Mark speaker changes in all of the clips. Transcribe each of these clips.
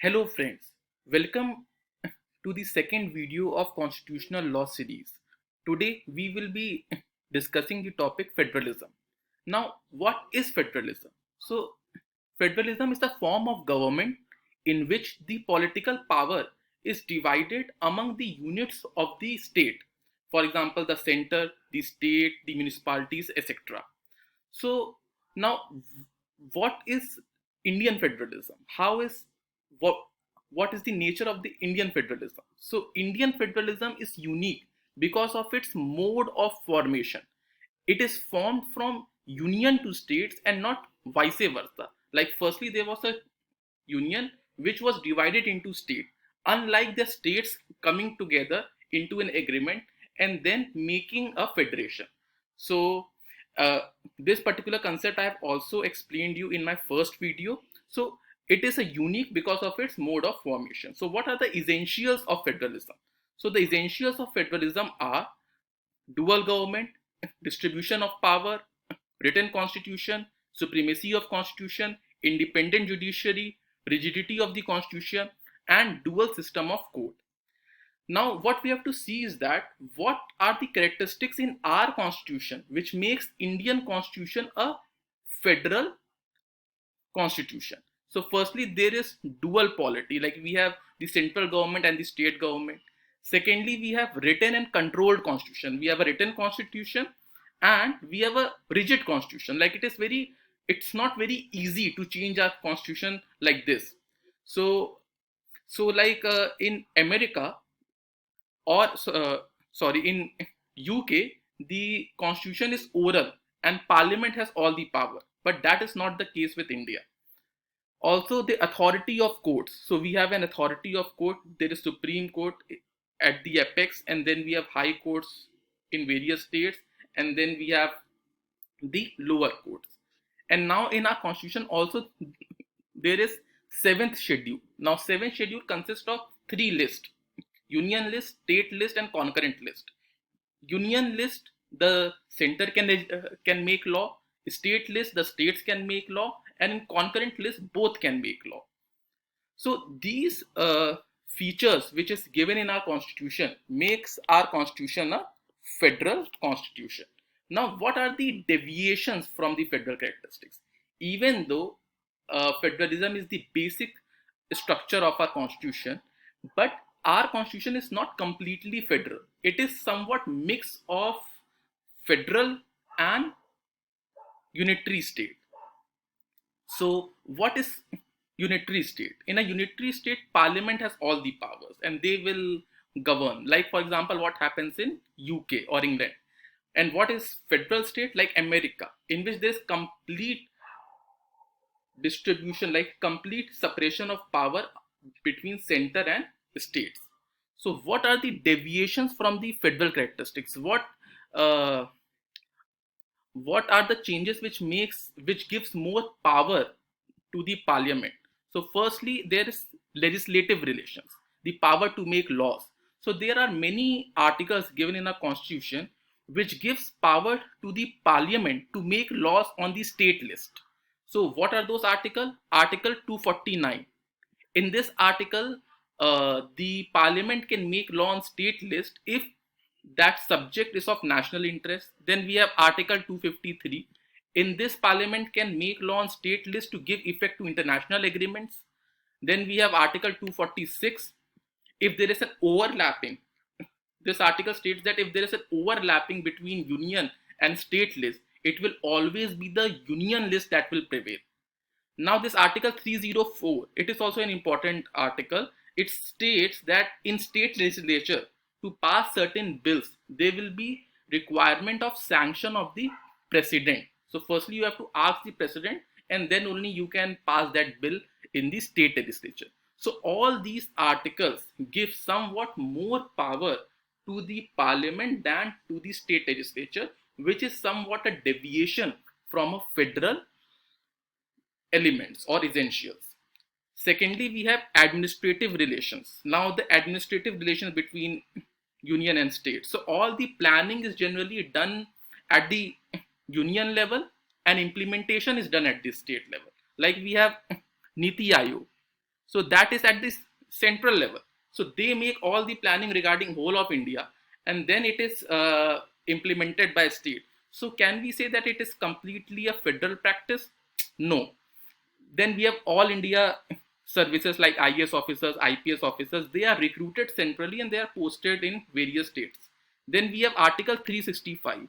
Speaker 1: Hello friends, welcome to the second video of Constitutional Law series. Today we will be discussing the topic federalism. Now, what is federalism? So, federalism is the form of government in which the political power is divided among the units of the state. For example, the center, the state, the municipalities, etc. So now, what is Indian federalism? What what is the nature of the Indian federalism? So Indian federalism is unique because of its mode of formation. It is formed from union to states and not vice versa. Like firstly, there was a union which was divided into state, unlike the states coming together into an agreement and then making a federation. So uh, this particular concept I have also explained you in my first video. So it is a unique because of its mode of formation. So what are the essentials of federalism? So the essentials of federalism are dual government, distribution of power, written constitution, supremacy of constitution, independent judiciary, rigidity of the constitution, and dual system of court. Now, what we have to see is that what are the characteristics in our constitution which makes Indian constitution a federal constitution. So, firstly, there is dual polity, like we have the central government and the state government. Secondly, we have written and controlled constitution. We have a written constitution and we have a rigid constitution. Like it's not very easy to change our constitution like this. So, in America, or sorry, in UK, the constitution is oral and parliament has all the power. But that is not the case with India. Also, the authority of courts. So we have an authority of court. There is Supreme Court at the apex, and then we have high courts in various states, and then we have the lower courts. And now in our constitution also there is seventh schedule. Now seventh schedule consists of three lists: union list, state list, and concurrent list. Union list, the center can make law. State list, the states can make law, and in concurrent list both can make law. So these features which is given in our constitution makes our constitution a federal constitution. Now, what are the deviations from the federal characteristics? Even though federalism is the basic structure of our constitution, but our constitution is not completely federal. It is somewhat mix of federal and unitary state. So, what is unitary state? In a unitary state, parliament has all the powers and they will govern. Like, for example, what happens in UK or England. And what is federal state? Like America, in which there's complete distribution, like complete separation of power between center and states. So, what are the deviations from the federal characteristics? Uh, what are the changes which gives more power to the parliament? So firstly, there is legislative relations, the power to make laws. So there are many articles given in our constitution which gives power to the parliament to make laws on the state list. So what are those articles? Article 249. In this article, the parliament can make law on state list if that subject is of national interest. Then we have Article 253. In this, Parliament can make law on state list to give effect to international agreements. Then we have Article 246. If there is an overlapping, this article states that if there is an overlapping between union and state list, it will always be the union list that will prevail. Now, this Article 304, it is also an important article. It states that in state legislature, to pass certain bills, there will be requirement of sanction of the president. So, firstly, you have to ask the president, and then only you can pass that bill in the state legislature. So, all these articles give somewhat more power to the parliament than to the state legislature, which is somewhat a deviation from a federal elements or essentials. Secondly, we have administrative relations. Now, the administrative relations between union and state. So, all the planning is generally done at the union level and implementation is done at the state level. Like we have Niti Aayog. So that is at this central level. So they make all the planning regarding whole of India, and then it is implemented by state. So can we say that it is completely a federal practice? No. Then we have all India services like IAS officers, IPS officers. They are recruited centrally and they are posted in various states. Then we have Article 365.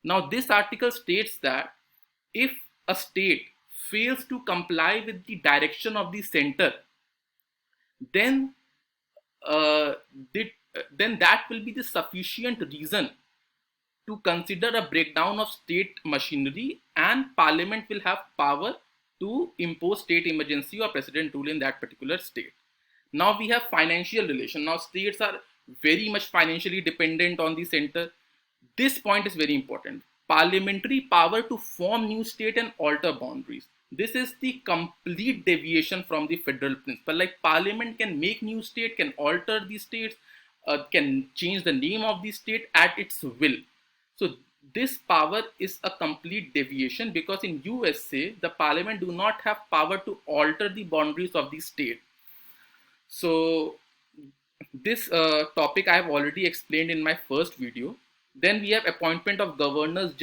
Speaker 1: Now this article states that if a state fails to comply with the direction of the center, then uh, then that will be the sufficient reason to consider a breakdown of state machinery, and parliament will have power to impose state emergency or president rule in that particular state. Now we have financial relation. Now states are very much financially dependent on the center. This point is very important. Parliamentary power to form new state and alter boundaries. This is the complete deviation from the federal principle. Like parliament can make new state, can alter the states, can change the name of the state at its will. So this power is a complete deviation, because in USA the parliament do not have power to alter the boundaries of the state. So this topic I have already explained in my first video. Then we have appointment of governors.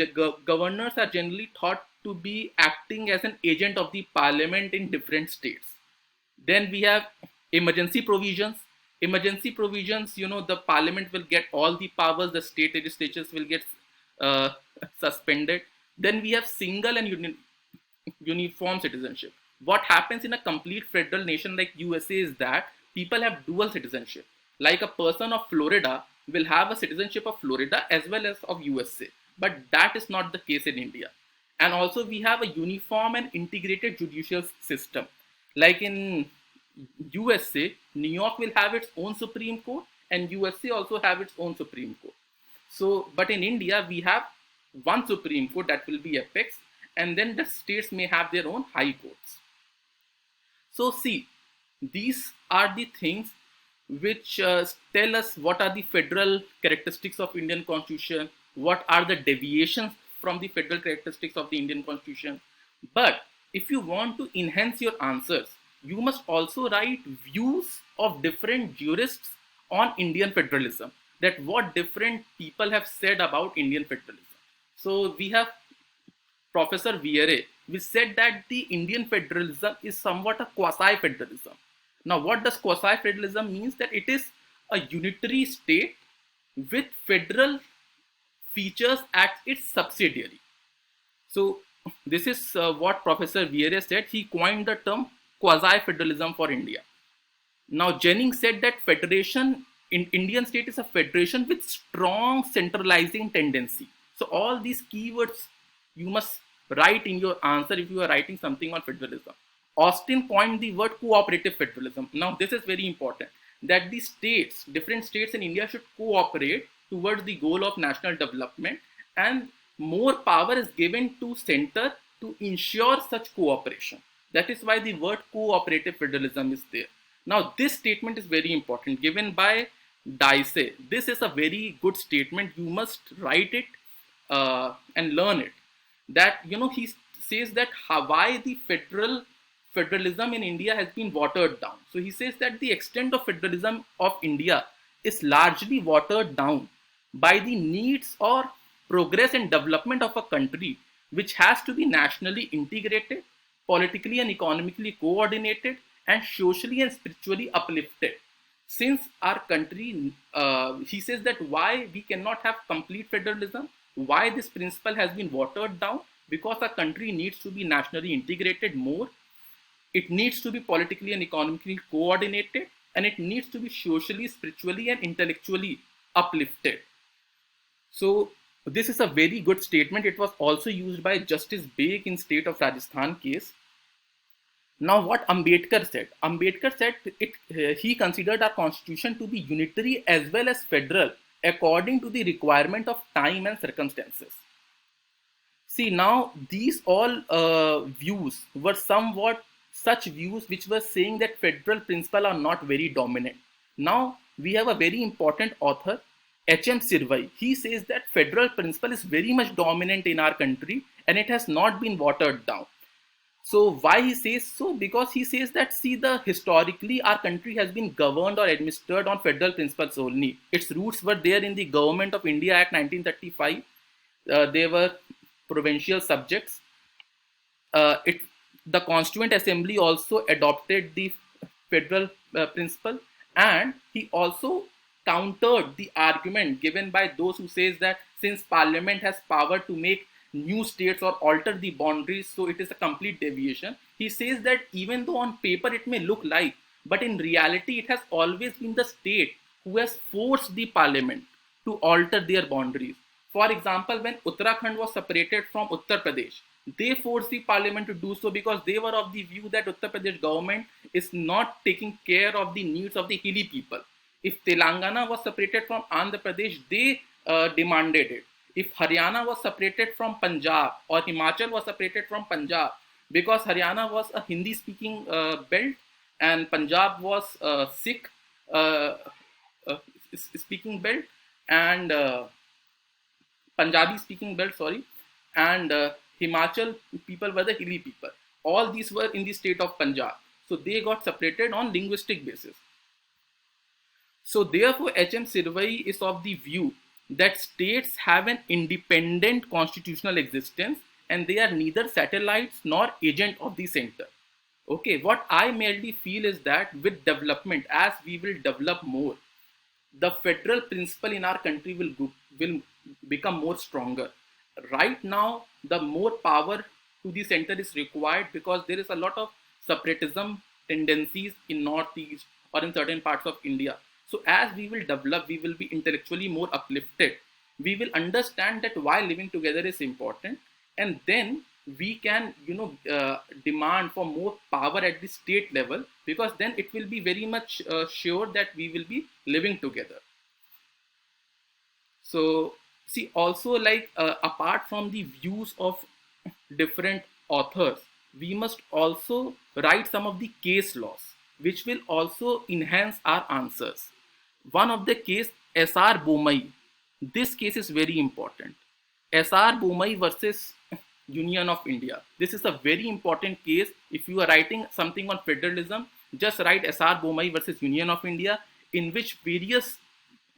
Speaker 1: Governors are generally thought to be acting as an agent of the parliament in different states. Then we have emergency provisions. Emergency provisions, the parliament will get all the powers, the state legislatures will get uh, suspended. Then we have single and uniform citizenship. What happens in a complete federal nation like USA is that people have dual citizenship. Like a person of Florida will have a citizenship of Florida as well as of USA. But that is not the case in India. And also we have a uniform and integrated judicial system. Like in USA, New York will have its own Supreme Court and USA also have its own Supreme Court. So, but in India, we have one Supreme Court, that will be apex, and then the states may have their own high courts. So see, these are the things which tell us what are the federal characteristics of Indian Constitution, what are the deviations from the federal characteristics of the Indian Constitution. But if you want to enhance your answers, you must also write views of different jurists on Indian federalism, that what different people have said about Indian federalism. So we have Professor Vieira, which said that the Indian federalism is somewhat a quasi-federalism. Now what does quasi-federalism means? That it is a unitary state with federal features at its subsidiary. So this is what Professor Vieira said. He coined the term quasi-federalism for India. Now Jennings said that federation in Indian state is a federation with strong centralizing tendency. So all these keywords you must write in your answer if you are writing something on federalism. Austin coined the word cooperative federalism. Now this is very important, that the states, different states in India should cooperate towards the goal of national development, and more power is given to center to ensure such cooperation. That is why the word cooperative federalism is there. Now this statement is very important, given by Dicey. This is a very good statement. You must write it and learn it. That he says that why the federalism in India has been watered down. So he says that the extent of federalism of India is largely watered down by the needs or progress and development of a country, which has to be nationally integrated, politically and economically coordinated, and socially and spiritually uplifted. Since our country, he says that why we cannot have complete federalism, why this principle has been watered down, because our country needs to be nationally integrated more, it needs to be politically and economically coordinated, and it needs to be socially, spiritually, and intellectually uplifted. So this is a very good statement. It was also used by Justice Baig in state of Rajasthan case. Now what Ambedkar said. Ambedkar said he considered our constitution to be unitary as well as federal according to the requirement of time and circumstances. See, now these all views were somewhat such views which were saying that federal principles are not very dominant. Now we have a very important author, H.M. Sirvai. He says that federal principle is very much dominant in our country and it has not been watered down. So why he says so? Because he says that, see, the historically our country has been governed or administered on federal principles only. Its roots were there in the Government of India Act 1935. They were provincial subjects. It The Constituent Assembly also adopted the federal principle, and he also countered the argument given by those who says that since Parliament has power to make new states or alter the boundaries, so it is a complete deviation. He says that even though on paper it may look like, but in reality it has always been the state who has forced the Parliament to alter their boundaries. For example, when Uttarakhand was separated from Uttar Pradesh, they forced the parliament to do so because they were of the view that Uttar Pradesh government is not taking care of the needs of the hilly people. If Telangana was separated from Andhra Pradesh, they demanded it. If Haryana was separated from Punjab or Himachal was separated from Punjab, because Haryana was a Hindi speaking belt and Punjab was Sikh uh, speaking belt and Punjabi speaking belt, sorry, and Himachal people were the hilly people. All these were in the state of Punjab. So they got separated on linguistic basis. So therefore, H.M. Sirvai is of the view that states have an independent constitutional existence and they are neither satellites nor agent of the center. Okay, what I merely feel is that with development, as we will develop more, the federal principle in our country will become more stronger. Right now, the more power to the center is required because there is a lot of separatism tendencies in Northeast or in certain parts of India. So as we will develop, we will be intellectually more uplifted. We will understand that why living together is important, and then we can, demand for more power at the state level, because then it will be very much sure that we will be living together. So see, also, like apart from the views of different authors, we must also write some of the case laws which will also enhance our answers. One of the case, SR Bomai. This case is very important. SR Bomai versus Union of India. This is a very important case. If you are writing something on federalism, just write SR Bomai versus Union of India, in which various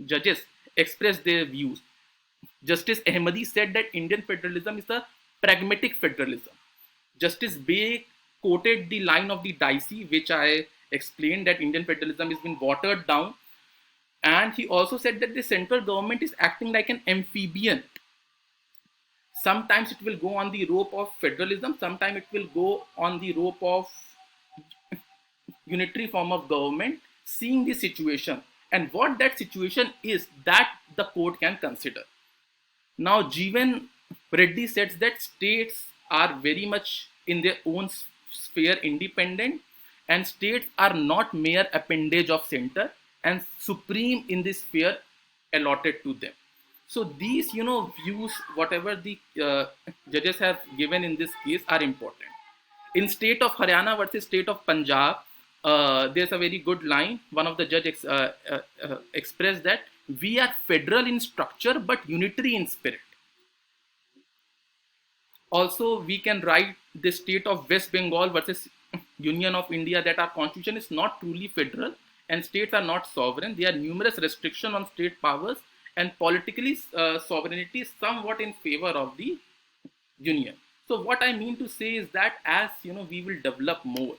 Speaker 1: judges express their views. Justice Ahmadi said that Indian federalism is a pragmatic federalism. Justice Bey quoted the line of the Dicey, which I explained, that Indian federalism has been watered down. And he also said that the central government is acting like an amphibian. Sometimes it will go on the rope of federalism, sometimes it will go on the rope of unitary form of government, seeing the situation and what that situation is that the court can consider. Now, Jeevan Reddy says that states are very much in their own sphere independent, and states are not mere appendage of center and supreme in this sphere allotted to them. So these, views, whatever the judges have given in this case, are important. In state of Haryana versus state of Punjab, there's a very good line. One of the judges expressed that we are federal in structure but unitary in spirit. Also, we can write the state of West Bengal versus Union of India, that our constitution is not truly federal and states are not sovereign. There are numerous restrictions on state powers, and politically sovereignty is somewhat in favor of the union. So what I mean to say is that as we will develop more,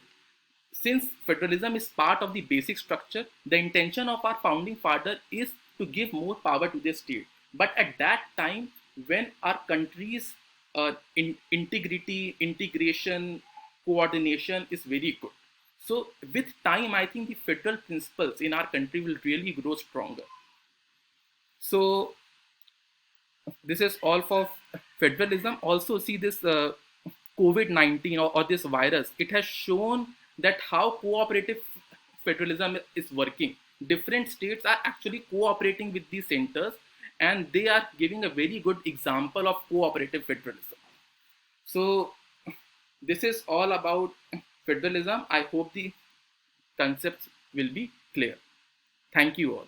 Speaker 1: since federalism is part of the basic structure, the intention of our founding father is to give more power to the state. But at that time, when our country's integrity, integration, coordination is very good. So with time, I think the federal principles in our country will really grow stronger. So this is all for federalism. Also, see this COVID-19 or this virus, it has shown that how cooperative federalism is working. Different states are actually cooperating with these centers, and they are giving a very good example of cooperative federalism. So this is all about federalism. I hope the concepts will be clear. Thank you all.